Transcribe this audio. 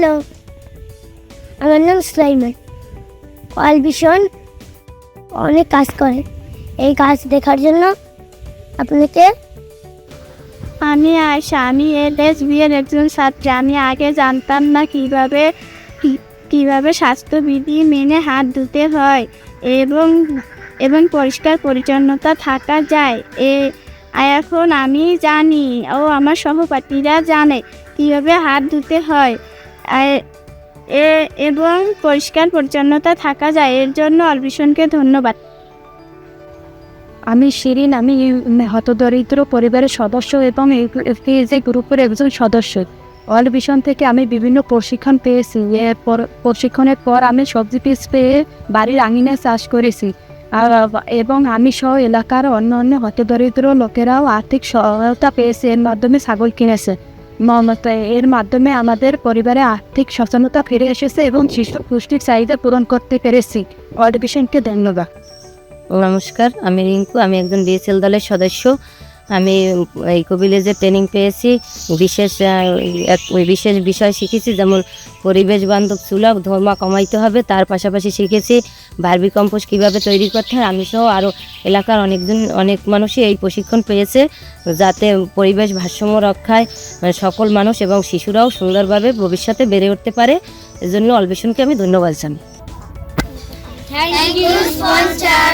Hello, আমার নাম Sulaiman. World vision অনেক কাজ করে, এই কাজ দেখার জন্য আপনাকে। আমি আয়শা, আমি LSB এর একজন ছাত্রী। আমি আগে জানতাম না কিভাবে স্বাস্থ্যবিধি মেনে হাত ধুতে হয় এবং এবং পরিষ্কার পরিচ্ছন্নতা থাকা যায়। এখন আমি জানি ও আমার সহপাঠীরা জানে কিভাবে হাত ধুতে হয় এবং পরিষ্কার পরিচ্ছন্নতা থাকা যায়। এর জন্য ওয়ার্ল্ড ভিশনকে ধন্যবাদ। আমি শিরিন, আমি হতদরিদ্র পরিবারের সদস্য এবং এই গ্রুপের একজন সদস্য। ওয়ার্ল্ড ভিশন থেকে আমি বিভিন্ন প্রশিক্ষণ পেয়েছি। প্রশিক্ষণের পর আমি সবজি বীজ পেয়ে বাড়ির আঙিনায় চাষ করেছি এবং আমি সহ এলাকার অন্য হতদরিদ্র লোকেরাও আর্থিক সহায়তা পেয়েছে। এর মাধ্যমে ছাগল কিনেছে। এর মাধ্যমে আমাদের পরিবারে আর্থিক সচেতনতা ফিরে এসেছে এবং শিশু পুষ্টির চাহিদা পূরণ করতে পেরেছি। ওয়ার্ল্ড ভিশনকে ধন্যবাদ। নমস্কার, আমি রিঙ্কু, আমি একজন BSL দলের সদস্য। আমি ইকো ভিলেজে ট্রেনিং পেয়েছি। বিশেষ বিষয় শিখেছি, যেমন পরিবেশ বান্ধব চুলা ধোঁয়া কমাইতে হবে। তার পাশাপাশি শিখেছি ভার্মি কম্পোস্ট কীভাবে তৈরি করতে হয়। আমি সহ আরও এলাকার অনেক মানুষই এই প্রশিক্ষণ পেয়েছে, যাতে পরিবেশ ভারসাম্য রক্ষায় সকল মানুষ এবং শিশুরাও সুন্দরভাবে ভবিষ্যতে বেড়ে উঠতে পারে। এজন্য ওয়ার্ল্ড ভিশনকে আমি ধন্যবাদ জানাই। Thank you sponsor.